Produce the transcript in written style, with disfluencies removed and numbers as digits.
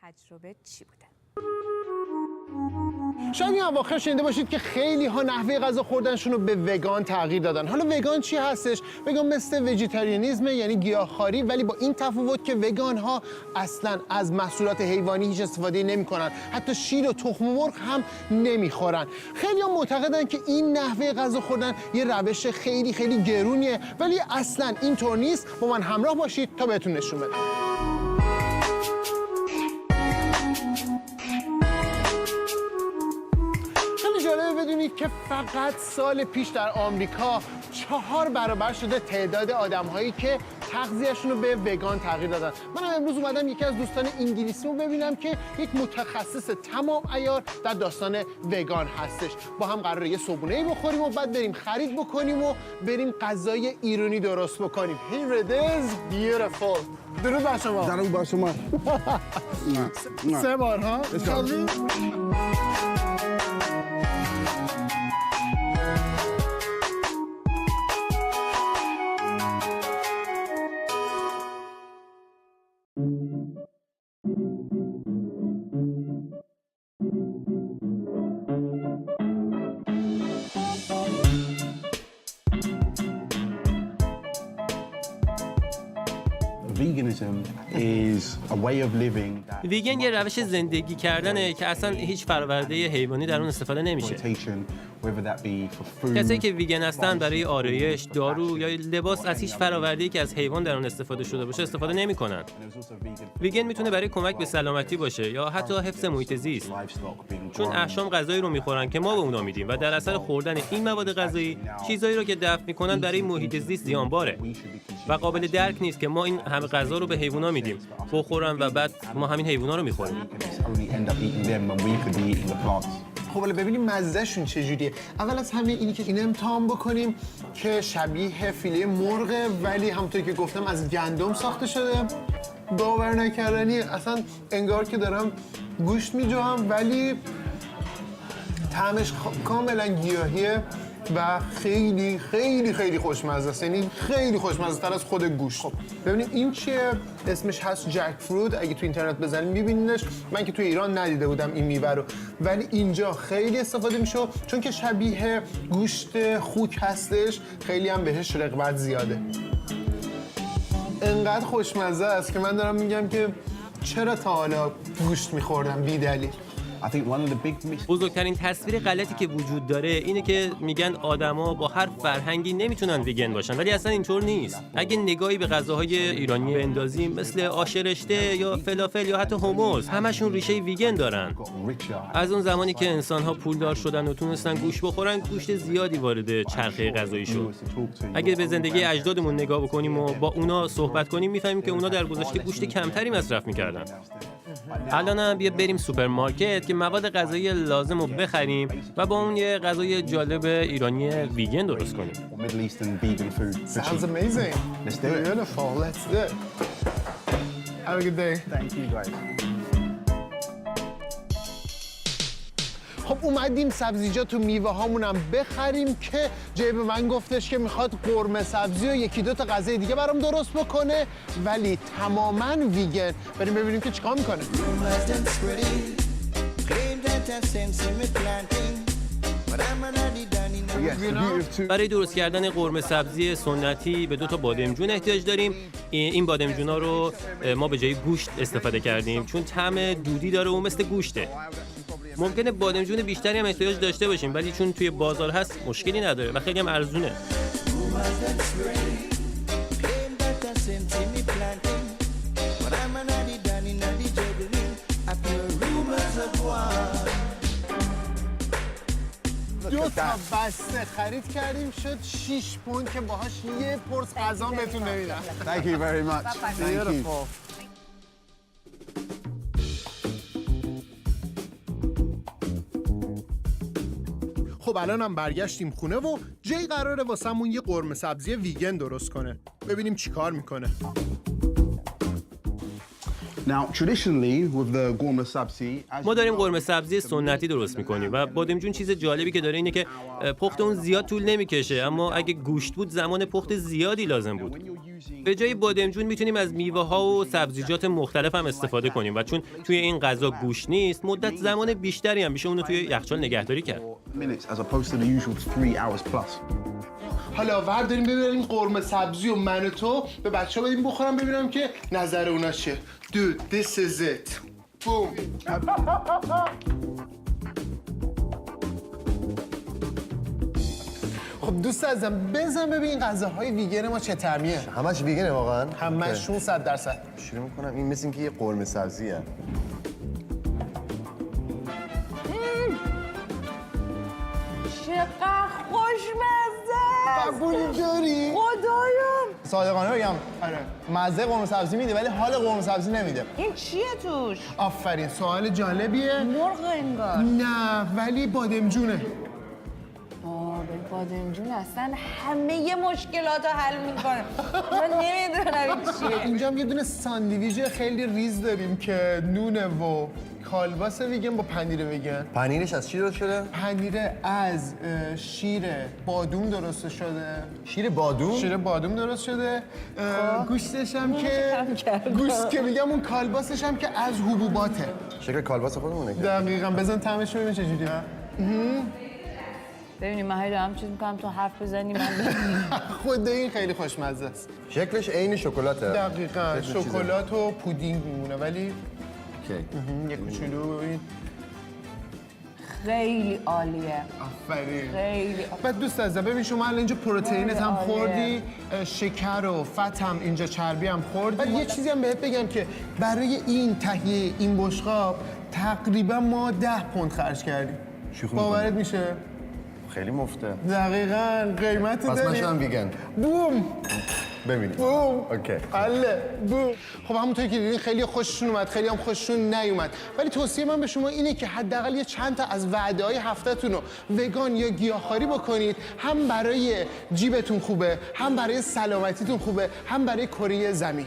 تجربه چی بوده؟ شاید این اواخر شنیده باشید که خیلی ها نحوه غذا خوردنشون رو به وگان تغییر دادن. حالا وگان چی هستش؟ وگان مثل ویژیتاریانیسم، یعنی گیاهخواری، ولی با این تفاوت که وگان ها اصلا از محصولات حیوانی هیچ استفاده نمی‌کنن. حتی شیر و تخم مرغ هم نمیخورن. خیلی ها معتقدن که این نحوه غذا خوردن یه روش خیلی خیلی گرونیه، ولی اصلا اینطور نیست. با من همراه باشید تا بهتون نشون بدم. جالبه بدونید که فقط سال پیش در آمریکا 4 برابر شده تعداد آدم‌هایی که تغذیه‌شون رو به وگان تغییر دادن. من امروز اومدم یکی از دوستان انگلیسی رو ببینم که یک متخصص تمام عیار در داستان وگان هستش. با هم قراره یه صبحونه‌ای بخوریم و بعد بریم خرید بکنیم و بریم غذای ایرانی درست بکنیم. Here it is, beautiful. درود بر شما. درود بر شما. 3 بار ها. ویگن یه روش زندگی کردنه که اصلا هیچ فرآورده حیوانی در اون استفاده نمیشه. کسایی که ویگن هستن برای آرایش، دارو یا لباس از هیچ فرآورده‌ای که از حیوان در اون استفاده شده باشه استفاده نمیکنن. ویگن میتونه برای کمک به سلامتی باشه یا حتی حفظ محیط زیست. چون احشام غذایی رو میخورن که ما به اونا میدیم و در اثر خوردن این مواد غذایی چیزایی رو که دفع میکنن برای محیط زیست زیانباره. و قابل درک نیست که ما این همه غذا رو به حیونا میدیم بخورن و بعد ما همین حیونا رو میخوریم. خب حالا ببینیم مزه‌شون چجوریه. اول از همه اینی که این امتحان بکنیم که شبیه فیله مرغ ولی همونطور که گفتم از گندم ساخته شده. باور نکردنی، اصلا انگار که دارم گوشت میجوام ولی طعمش کاملا گیاهیه و خیلی خیلی خیلی خوشمزه است. یعنی خیلی خوشمزه تر از خود گوشت. خب ببینید این چیه؟ اسمش هست جک فروت. اگه تو اینترنت بزنید میبینینش. من که تو ایران ندیده بودم این میوه رو، ولی اینجا خیلی استفاده میشه چون که شبیه گوشت خوک هستش. خیلی هم بهش رغبت زیاده. انقدر خوشمزه است که من دارم میگم که چرا تا حالا گوشت میخوردم بی دلیل. بزرگترین تصویر غلطی که وجود داره اینه که میگن آدما با هر فرهنگی نمیتونن ویگن باشن، ولی اصلا اینطور نیست. اگه نگاهی به غذاهای ایرانی بندازیم مثل آش رشته یا فلافل یا حتی هموز، همشون ریشه ویگن دارن. از اون زمانی که انسان‌ها پولدار شدن و تونستن گوشت بخورن، گوشت زیادی وارد چرخه غذایی شد. اگه به زندگی اجدادمون نگاه بکنیم و با اونا صحبت کنیم میفهمیم که اونا در گذشته گوشت کمتری مصرف میکردن. الانم بیا بریم سوپرمارکت که مواد غذایی لازم رو بخریم و با اون یه غذای جالب ایرانی ویگن درست کنیم. Sounds amazing. Let's do it. Beautiful. Let's do it. Have a good day. Thank you guys. خب اومدیم سبزیجات و میوه هامونم بخریم که جای به من گفتش که میخواد قرمه سبزی و یکی دو تا غذای دیگه برام درست بکنه ولی تماماً ویگن. بریم ببینیم که چیکار میکنه. برای درست کردن قرمه سبزی سنتی به 2 تا بادمجون احتیاج داریم. این بادمجونا رو ما به جای گوشت استفاده کردیم چون طعم دودی داره و مثل گوشته. ممکنه بادمجون بیشتری هم احتیاج داشته باشیم ولی چون توی بازار هست مشکلی نداره و خیلی هم ارزونه. دو تا بسته خرید کردیم شد 6 پوند که باهاش یه پرس غذا بهتون نمیدم. Thank you very much. Thank you. خب الانم برگشتیم خونه و جی قراره واسمون یه قرمه سبزی ویگن درست کنه. ببینیم چی کار میکنه. ما داریم قرمه سبزی سنتی درست میکنیم و بادمجون چیز جالبی که داره اینه که پخت اون زیاد طول نمیکشه، اما اگه گوشت بود زمان پخت زیادی لازم بود. به جای بادمجون میتونیم از میوه ها و سبزیجات مختلف هم استفاده کنیم و چون توی این غذا گوشت نیست مدت زمان بیشتری هم میشه اونو توی یخچال نگهداری کرد. Minutes as opposed to the usual 3 hours plus. حالا ورداریم ببریم قرمه سبزی و من و تو به بچه ها بدیم بخورم ببینم که نظر اونا چیه. Dude, this is it. Boom. خب دوست عزیزم بزن ببین این غذاهای ویگن ما چه طعمیه. همش ویگنه واقعا؟ همشون 100%. شروع میکنم این مثل اینکه یه قرمه سبزیه. چقدر خوشمزه. قبول داری؟ خدایم. صادقانه بگم آره. مزه قرمه سبزی میده ولی حال قرمه سبزی نمیده. این چیه توش؟ آفرین سوال جالبیه. مرغ انگار. نه ولی بادمجونه. بادمجون اصلا همه مشکلات رو حل میکنه. من نمیدونم این چیه. اینجا هم یه دونه ساندویچ خیلی ریز داریم که نونه و کالباس ویگن با پنیر ویگن. پنیرش از چی درست شده؟ پنیر از شیر بادوم درست شده. شیر بادوم؟ شیر بادوم درست شده. گوشتش هم که گوشت که میگم اون کالباسش هم که از حبوباته. شکل کالباس خودمونه که. دقیقاً بزن طعمش رو ببین چجوریه. ببینیم من هی دارم چیز میکنم تو حرف بزنی من خود این خیلی خوشمزه است. شکلش عین شکلاته. دقیقاً شکل چیزه. شکلات و پودینگ میمونه ولی اوکی. یه کوچولو این خیلی عالیه. آفرین. خیلی بعد دوست عزیزم ببین شما الان اینجا پروتئینت هم عالیه. خوردی، شکر و فت هم اینجا چربی هم خوردی. بعد یه چیزی هم بهت بگم که برای این تهیه این بشقاب تقریبا ما 10 پوند خرج کردیم. شوخی باورت میشه؟ خیلی مفته. دقیقاً قیمت پس من داری. شدم ویگن. بوم ببینید. بوم اوکی. حله بوم. خب همونطوری که دیدین خیلی خوششون اومد، خیلی هم خوششون نیومد، ولی توصیه من به شما اینه که حداقل یه چند تا از وعده‌های هفته‌تون رو وگان یا گیاهخواری بکنید. هم برای جیبتون خوبه، هم برای سلامتیتون خوبه، هم برای کره زمین.